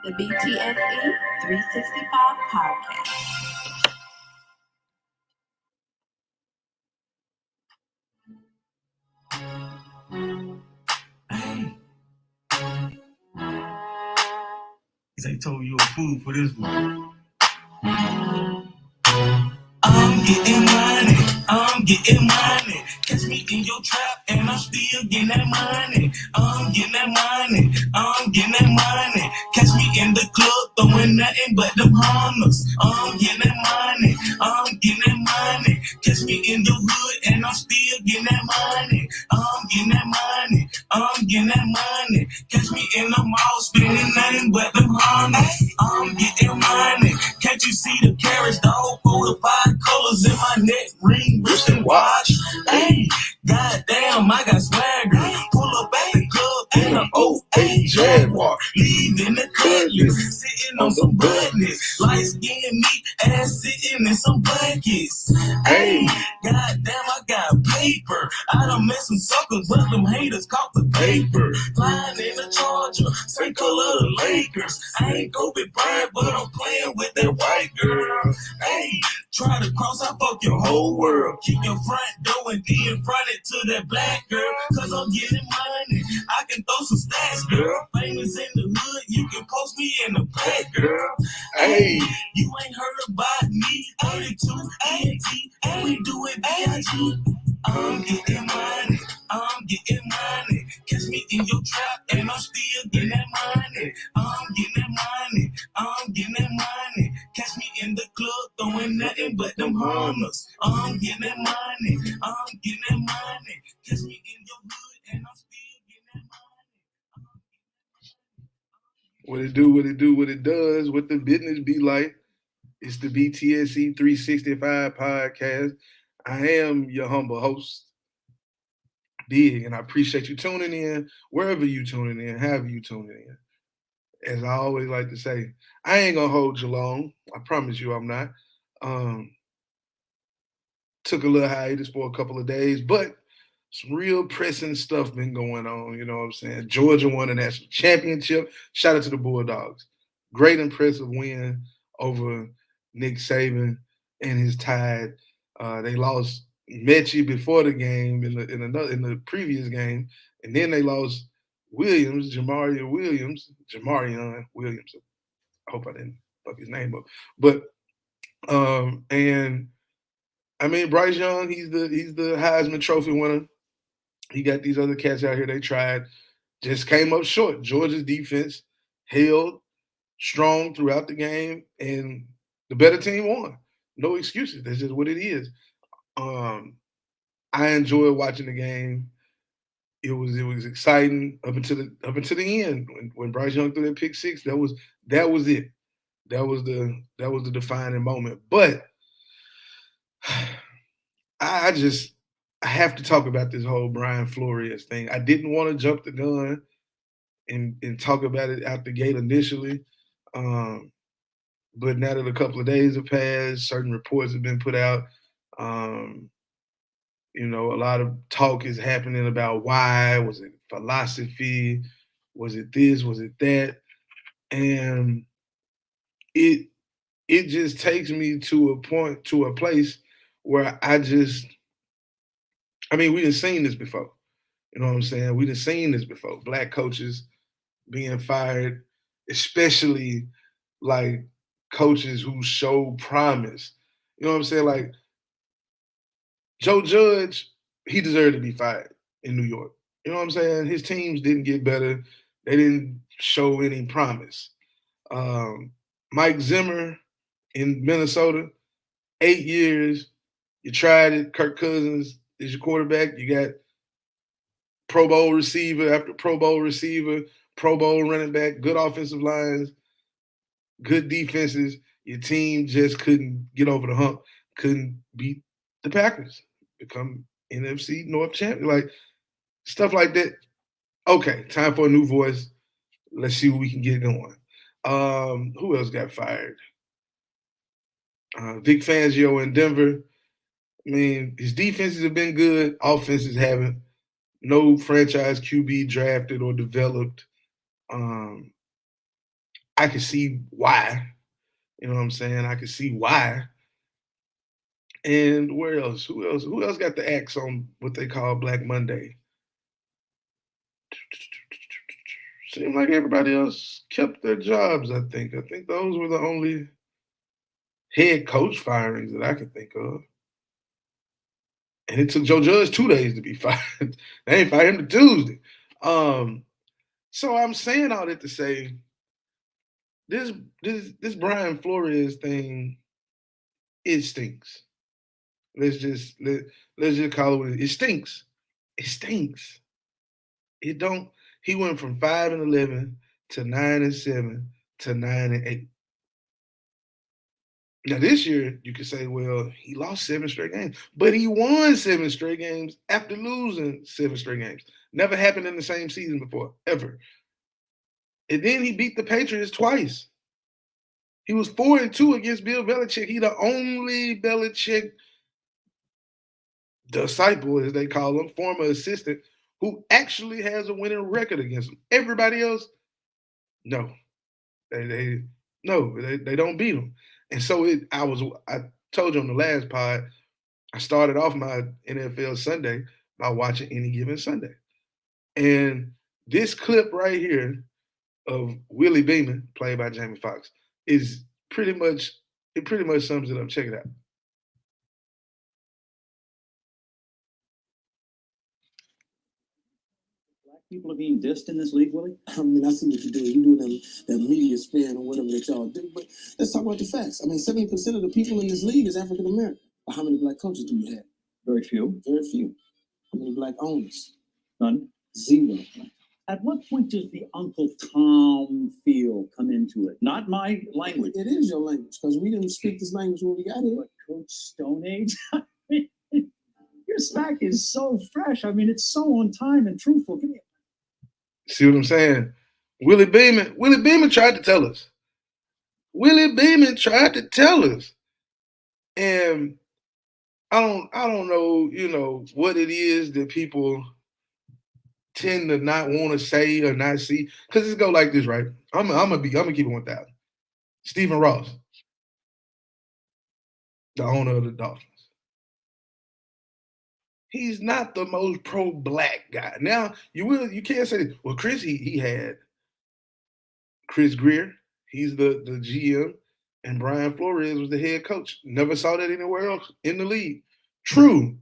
the BTSE 365 podcast. They told you a fool for this one. I'm getting money. Catch me in your trap and I'm still getting that money. I'm getting that money. Catch me in the club throwing nothing but them hummers. I'm getting that money. Catch me in the hood and I'm still getting that money. I'm getting that money. Catch me in the mall spending nothing but them hummers. I'm getting money. Can't you see the carrots, dog? 4 to 5 colors in my neck, ring, wrist, and watch. Hey, goddamn, I got swagger. Pull up at the club in an 08 Jaguar. Leaving the cutlass, sitting on some buttons. Light skin meat, ass sitting in some blankets. Hey, goddamn, I got paper. I done met some suckers, but them haters caught the paper. Flying in the Charger, same color of the Lakers. I ain't Kobe Bryant, but I'm playing with that white girl. Hey, try to cross, I fuck your whole world. Keep your front door and then front it to that black girl. Cause I'm getting money, I can throw some stats, girl. Famous in the hood, you can post me in the back, girl. Hey, you ain't heard about me, 32 AT, and we do it B.I.G. I'm getting money. Catch me in your trap and I'm still getting that money. I'm getting that money. Catch me in the club throwing nothing but them hummers. I'm getting that money. Catch me in your hood and I'm still getting that money. What it do, what it does, what the business be like. It's the BTSE 365 podcast. I am your humble host, Bigg, and I appreciate you tuning in, wherever you tuning in, however you tuning in. As I always like to say, I ain't gonna hold you long. I promise you I'm not. Took a little hiatus for a couple of days, but some real pressing stuff been going on. You know what I'm saying? Georgia won the national championship. Shout out to the Bulldogs. Great impressive win over Nick Saban and his Tide. They lost Mechie before the game in the previous game, and then they lost Jamarion Williams. I hope I didn't fuck his name up, but and I mean Bryce Young, he's the Heisman Trophy winner. He got these other cats out here. They tried, just came up short. Georgia's defense held strong throughout the game, and the better team won. No excuses. That's just what it is. I enjoyed watching the game. It was exciting up until the end when Bryce Young threw that pick six. That was it. That was the defining moment. But I have to talk about this whole Brian Flores thing. I didn't want to jump the gun and talk about it out the gate initially. But now that a couple of days have passed, certain reports have been put out. A lot of talk is happening about why. Was it philosophy? Was it this? Was it that? And it just takes me to a place where we done seen this before. You know what I'm saying? We done seen this before. Black coaches being fired, especially like coaches who show promise. You know what I'm saying? Like Joe Judge, he deserved to be fired in New York. You know what I'm saying? His teams didn't get better. They didn't show any promise. Mike Zimmer in Minnesota, 8 years. You tried it. Kirk Cousins is your quarterback. You got Pro Bowl receiver after Pro Bowl receiver, Pro Bowl running back, good offensive lines, good defenses. Your team just couldn't get over the hump, couldn't beat the Packers, become NFC North champion, like stuff like that. Okay, time for a new voice. Let's see what we can get going. Who else got fired? Vic Fangio in Denver. I mean, his defenses have been good. Offenses haven't. No franchise QB drafted or developed. I I could see why. You know what I'm saying? I could see why. And where else? Who else? Who else got the axe on what they call Black Monday? Seemed like everybody else kept their jobs. I think those were the only head coach firings that I could think of. And it took Joe Judge 2 days to be fired. They ain't fired him to Tuesday. Um, so I'm saying all that to say this this Brian Flores thing, it stinks. Let's just let's just call it what it is. It stinks. It stinks. It don't. He went from 5-11 to 9-7 to 9-8. Now this year you could say, well, he lost 7 straight games, but he won 7 straight games after losing 7 straight games. Never happened in the same season before, ever. And then he beat the Patriots twice. He was 4-2 against Bill Belichick. He the only Belichick disciple, as they call him, former assistant, who actually has a winning record against him. Everybody else, no. They no, they don't beat him. And so I told you on the last pod, I started off my NFL Sunday by watching Any Given Sunday. And this clip right here of Willie Beeman, played by Jamie Foxx, is pretty much sums it up. Check it out. People are being dissed in this league, Willie? I mean, I see what you do. You do that media spin or whatever that y'all do. But let's talk about the facts. I mean, 70% of the people in this league is African American. But how many black coaches do you have? Very few. Very few. How many black owners? None. Zero. At what point does the Uncle Tom feel come into it? Not my language. It is your language, because we didn't speak this language when we got here. But Coach Stone Age? Your smack is so fresh. I mean, it's so on time and truthful. Give me See what I'm saying? Willie Beeman tried to tell us. Willie Beeman tried to tell us. And I don't know, what it is that people tend to not want to say or not see. Because it's go like this, right? I'm gonna keep it 1,000. Stephen Ross, the owner of the Dolphins. He's not the most pro-black guy. Now, you can't say, well, Chris, he had Chris Greer, he's the GM, and Brian Flores was the head coach. Never saw that anywhere else in the league. True.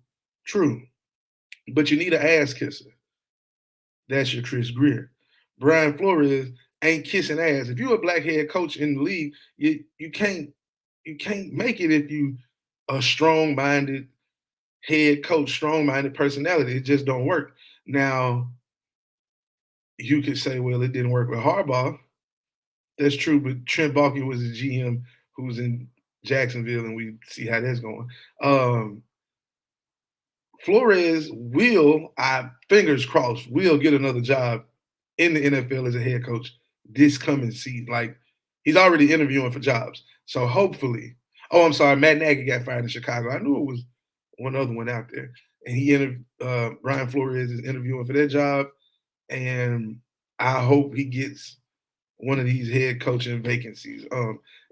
But you need an ass kisser. That's your Chris Greer. Brian Flores ain't kissing ass. If you're a black head coach in the league, you can't make it if you a strong-minded head coach, strong-minded personality. It just don't work. Now, you could say, well, it didn't work with Harbaugh. That's true, but Trent Baalke was a GM who's in Jacksonville, and we see how that's going. Flores will, fingers crossed, will get another job in the NFL as a head coach this coming season. Like, he's already interviewing for jobs. So hopefully, I'm sorry, Matt Nagy got fired in Chicago. I knew it was one other one out there. And Brian Flores is interviewing for that job. And I hope he gets one of these head coaching vacancies.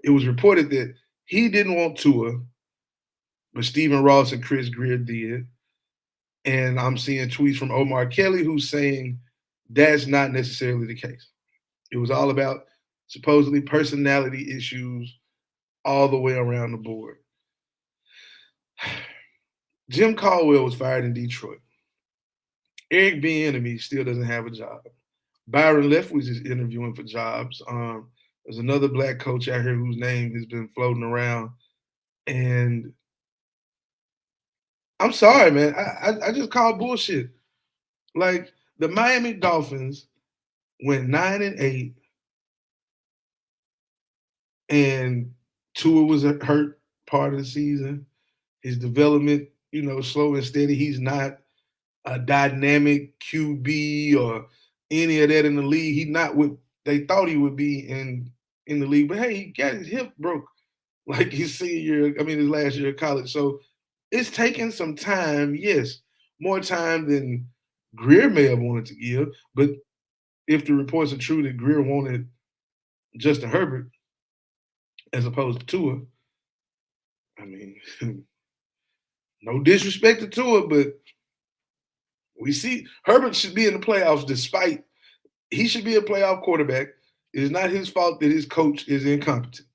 It was reported that he didn't want Tua, but Stephen Ross and Chris Greer did. And I'm seeing tweets from Omar Kelly who's saying that's not necessarily the case. It was all about supposedly personality issues all the way around the board. Jim Caldwell was fired in Detroit. Eric Bieniemy still doesn't have a job. Byron Leftwich is interviewing for jobs. There's another black coach out here whose name has been floating around. And I'm sorry, man. I just call bullshit. Like, the Miami Dolphins went 9-8, and Tua was a hurt part of the season. His development, slow and steady. He's not a dynamic QB or any of that in the league. He's not what they thought he would be in the league. But hey, he got his hip broke like his his last year of college. So it's taken some time, yes, more time than Greer may have wanted to give. But if the reports are true that Greer wanted Justin Herbert as opposed to Tua. I mean, no disrespect to Tua, but we see Herbert should be in the playoffs despite he should be a playoff quarterback. It is not his fault that his coach is incompetent.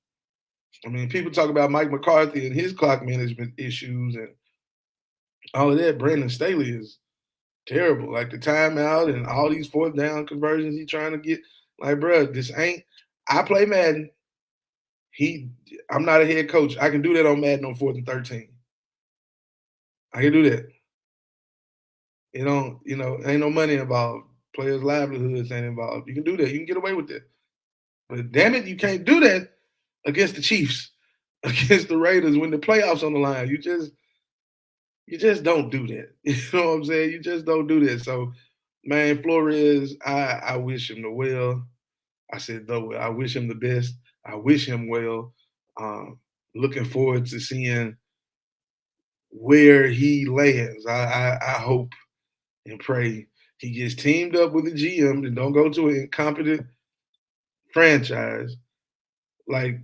I mean, people talk about Mike McCarthy and his clock management issues and all of that. Brandon Staley is terrible. Like the timeout and all these fourth down conversions he's trying to get. Like, bro, this ain't. I play Madden. He, I'm not a head coach. I can do that on Madden on 4th and 13. I can do that. Ain't no money involved. Players' livelihoods ain't involved. You can do that. You can get away with that. But damn it, you can't do that against the Chiefs, against the Raiders when the playoffs on the line. You just don't do that. You know what I'm saying? You just don't do that. So, man, Flores, I wish him the well. I said the well. I wish him the best. I wish him well. Um, Looking forward to seeing where he lands. I hope and pray he gets teamed up with a GM and don't go to an incompetent franchise. Like,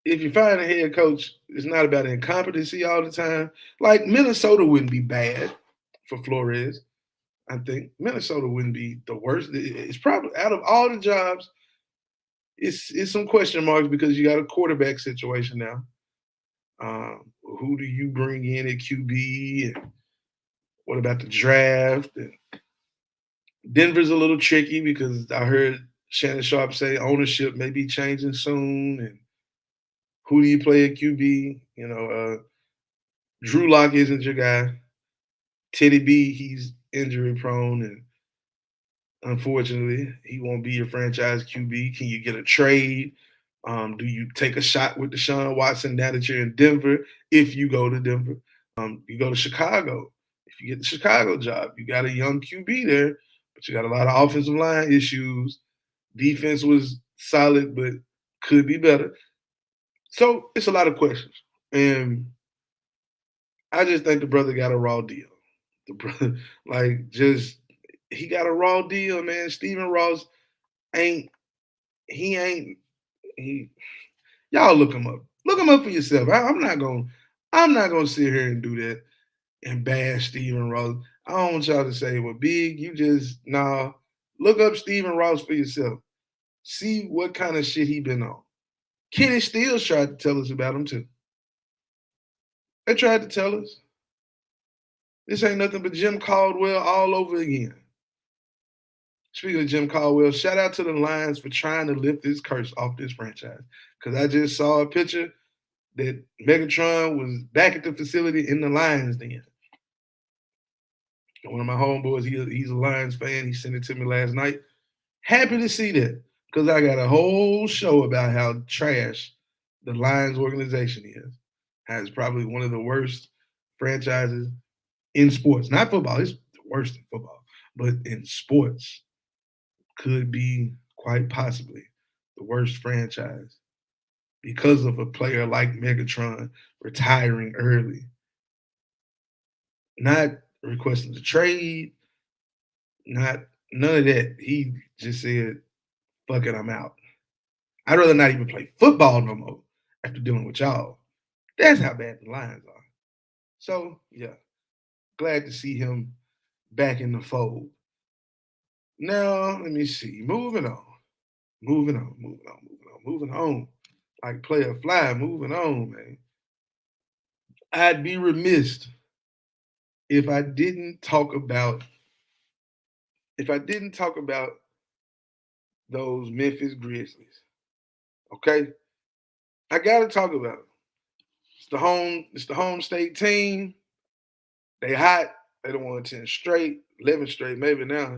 if you find a head coach, it's not about incompetency all the time. Like, Minnesota wouldn't be bad for Flores. I think Minnesota wouldn't be the worst. It's probably out of all the jobs, it's some question marks because you got a quarterback situation now. Who do you bring in at QB? And what about the draft? And Denver's a little tricky because I heard Shannon Sharp say ownership may be changing soon. And who do you play at QB? Drew Lock isn't your guy. Teddy B, he's injury prone, and unfortunately, he won't be your franchise QB. Can you get a trade? Do you take a shot with Deshaun Watson now that you're in Denver? If you go to Denver, you go to Chicago. If you get the Chicago job, you got a young QB there, but you got a lot of offensive line issues. Defense was solid, but could be better. So it's a lot of questions. And I just think the brother got a raw deal. The brother, like, just he got a raw deal, man. Stephen Ross ain't he ain't he y'all look him up. Look him up for yourself. I'm not gonna sit here and do that and bash Stephen Ross. I don't want y'all to say, well, Big, you just nah. Look up Stephen Ross for yourself. See what kind of shit he been on. Kenny Stills tried to tell us about him too. They tried to tell us. This ain't nothing but Jim Caldwell all over again. Speaking of Jim Caldwell, shout out to the Lions for trying to lift this curse off this franchise. Because I just saw a picture that Megatron was back at the facility in the Lions den. One of my homeboys, he's a Lions fan. He sent it to me last night. Happy to see that because I got a whole show about how trash the Lions organization is. Has probably one of the worst franchises in sports. Not football. It's worse than football. But in sports, could be quite possibly the worst franchise because of a player like Megatron retiring early. Not requesting the trade, not none of that. He just said, fuck it, I'm out. I'd rather not even play football no more after dealing with y'all. That's how bad the Lions are. So, yeah, glad to see him back in the fold. Now, let me see. Moving on. Moving on. Like player fly, moving on, man. I'd be remiss if I didn't talk about those Memphis Grizzlies. Okay? I gotta talk about it. It's the home state team. They hot. They don't want 10 straight, 11 straight, maybe now.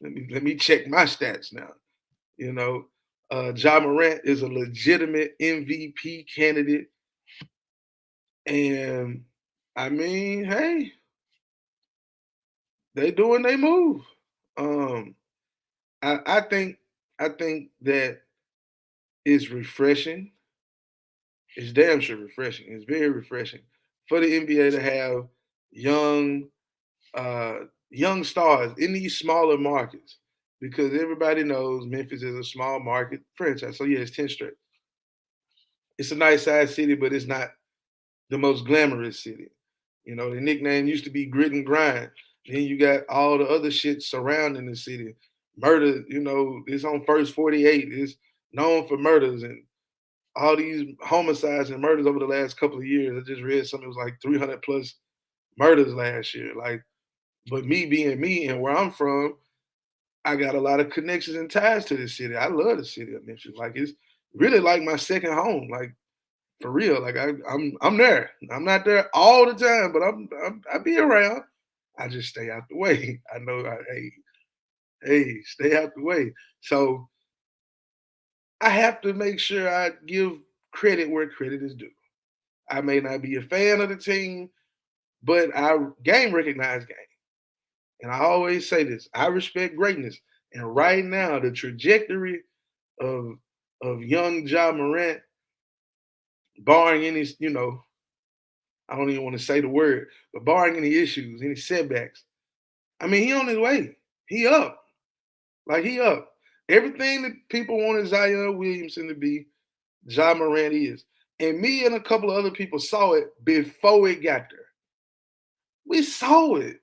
Let me check my stats now. Ja Morant is a legitimate MVP candidate. And I mean, hey, they doing they move. Um, I think that it's refreshing. It's damn sure refreshing. It's very refreshing for the NBA to have young young stars in these smaller markets. because everybody knows Memphis is a small market franchise. So yeah, it's 10 straight. It's a nice size city, but it's not the most glamorous city. You know, the nickname used to be Grit and Grind. Then you got all the other shit surrounding the city. Murder, you know, it's on First 48. It's known for murders and all these homicides and murders over the last couple of years. I just read something, it was like 300 plus murders last year. Like, but me being me and where I'm from, I got a lot of connections and ties to this city. I love the city of Memphis. Like, it's really like my second home. Like, for real. Like, I'm there. I'm not there all the time, but I be around. I just stay out the way. I know. Hey, stay out the way. So I have to make sure I give credit where credit is due. I may not be a fan of the team, but I game recognize game. And I always say this: I respect greatness. And right now, the trajectory of young Ja Morant, barring any, you know, I don't even want to say the word, but barring any issues, any setbacks, I mean, he on his way. He up. Like, he up. Everything that people wanted Zion Williamson to be, Ja Morant is. And me and a couple of other people saw it before it got there. We saw it.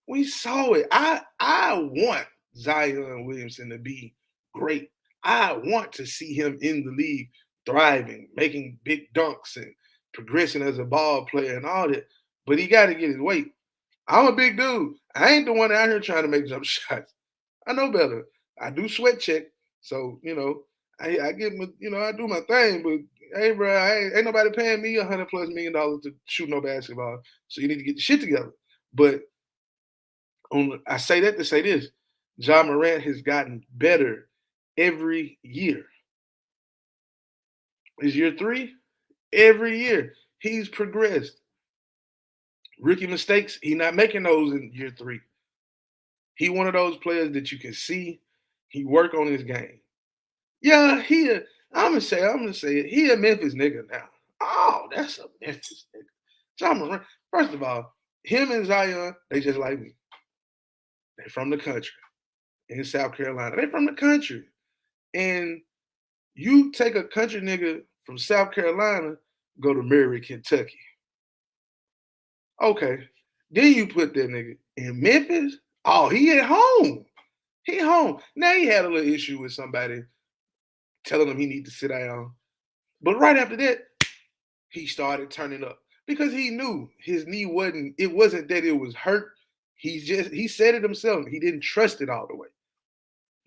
We saw it. I want Zion Williamson to be great. I want to see him in the league thriving, making big dunks and progressing as a ball player and all that. But he got to get his weight. I'm a big dude. I ain't the one out here trying to make jump shots. I know better. I do sweat check. So, you know, I get my, you know, I do my thing, but hey, bro, ain't nobody paying me $100+ million to shoot no basketball. So you need to get the shit together. But I say that to say this: Ja Morant has gotten better every year. Is year 3? Every year he's progressed. Rookie mistakes, he not making those in year 3. He one of those players that you can see he work on his game. Yeah, I'm gonna say it. He a Memphis nigga now. Oh, that's a Memphis nigga. Ja Morant. First of all, him and Zion, they just like me. They from the country in South Carolina. They from the country. And you take a country nigga from South Carolina, go to Murray, Kentucky. Okay. Then you put that nigga in Memphis. Oh, he at home. He home. Now he had a little issue with somebody telling him he need to sit down. But right after that, he started turning up because he knew his knee wasn't that it was hurt. He said it himself. He didn't trust it all the way.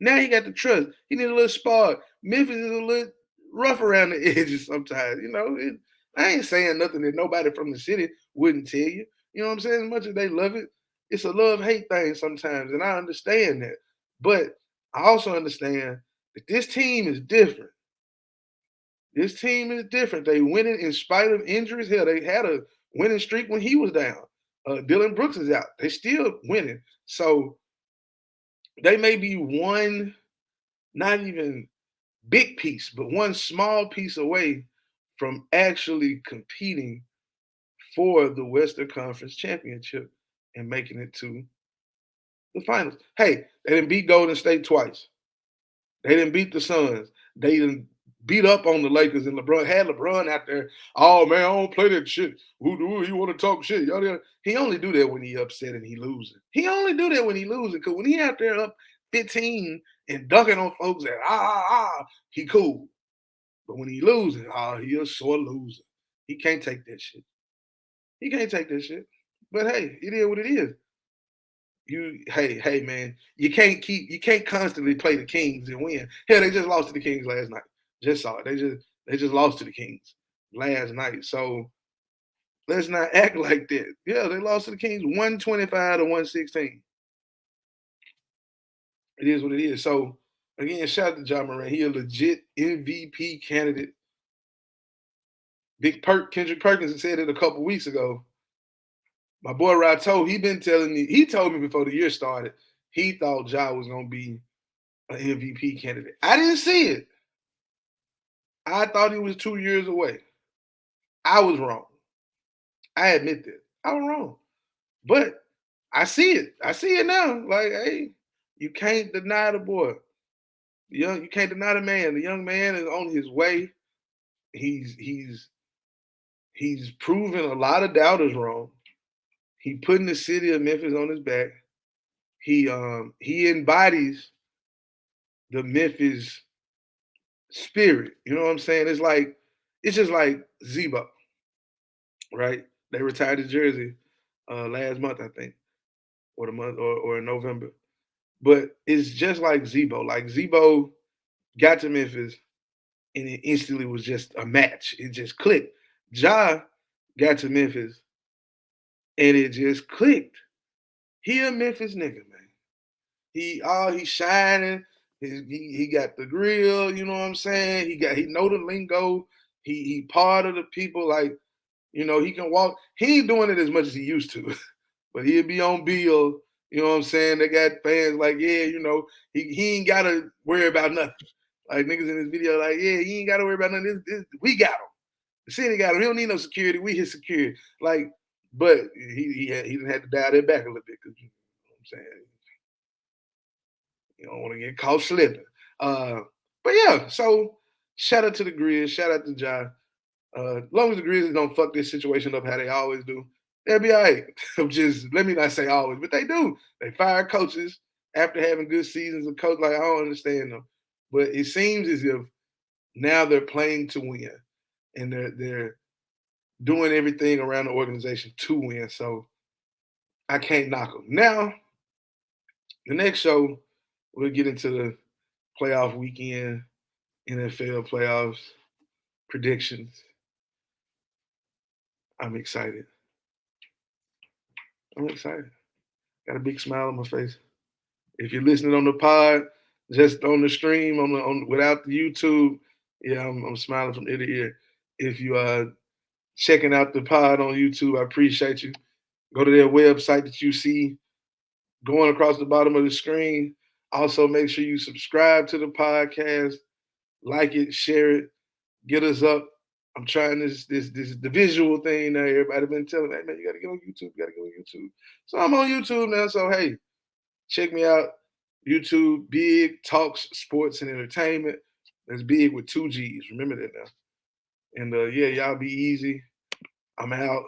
Now he got the trust. He need a little spark. Memphis is a little rough around the edges sometimes. You know, I ain't saying nothing that nobody from the city wouldn't tell you. You know what I'm saying? As much as they love it, it's a love-hate thing sometimes, and I understand that. But I also understand that this team is different. This team is different. They winning in spite of injuries. Hell, they had a winning streak when he was down. Dylan Brooks is out. They still winning. So they may be one, not even big piece, but one small piece away from actually competing for the Western Conference Championship and making it to the finals. Hey, they didn't beat Golden State twice. They didn't beat the Suns. They didn't beat up on the Lakers, and LeBron had LeBron out there. Oh man, I don't play that shit. Who you want to talk shit? He only do that when he upset and he losing. He only do that when he losing. Cause when he out there up 15 and dunking on folks that he cool. But when he losing, he a sore loser. He can't take that shit. He can't take that shit. But hey, it is what it is. Hey man, you can't constantly play the Kings and win. Hell, they just lost to the Kings last night. Just saw it. They just lost to the Kings last night. So let's not act like that. Yeah, they lost to the Kings 125 to 116. It is what it is. So again, shout out to Ja Morant. He a legit MVP candidate. Kendrick Perkins said it a couple weeks ago. My boy Rato, he told me before the year started, he thought Ja was gonna be an MVP candidate. I didn't see it. I thought he was 2 years away. I was wrong. I admit that. I was wrong. But I see it. I see it now. Like, hey, You can't deny the boy. You can't deny the man. The young man is on his way. He's proven a lot of doubters wrong. He putting the city of Memphis on his back. He embodies the Memphis spirit. You know what I'm saying? It's just like Zebo, right? They retired his jersey last month, I think, or the month or in November. But it's just like Zebo. Like Zebo got to Memphis and it instantly was just a match. It just clicked. Ja got to Memphis and it just clicked. He a Memphis nigga, man. He's shining. He got the grill, you know what I'm saying? He know the lingo. He part of the people, like, you know, he can walk. He ain't doing it as much as he used to, but he'll be on Bill, you know what I'm saying? They got fans like, yeah, you know, he ain't gotta worry about nothing. Like niggas in this video, like, yeah, he ain't gotta worry about nothing. We got him. The city got him. He don't need no security. We his security. Like, but he didn't have to dial that back a little bit because you know what I'm saying. You don't want to get caught slipping. But yeah, so shout out to the Grizz, shout out to Ja. As long as the Grizzlies don't fuck this situation up how they always do, they'll be all right. Just let me not say always, but they do. They fire coaches after having good seasons. A coach like I don't understand them, but it seems as if now they're playing to win, and they're doing everything around the organization to win. So I can't knock them. Now the next show we'll get into the playoff weekend, NFL playoffs predictions. I'm excited. I'm excited. Got a big smile on my face. If you're listening on the pod, just on the stream, on without the YouTube, yeah, I'm smiling from ear to ear. If you are checking out the pod on YouTube, I appreciate you. Go to their website that you see going across the bottom of the screen. Also, make sure you subscribe to the podcast, like it, share it, get us up. I'm trying this the visual thing now. Everybody been telling me, hey man, you gotta get on YouTube, you gotta get on YouTube. So I'm on YouTube now. So hey, check me out. YouTube, Bigg Talks Sports and Entertainment. That's Bigg with 2 G's. Remember that now. And yeah, y'all be easy. I'm out.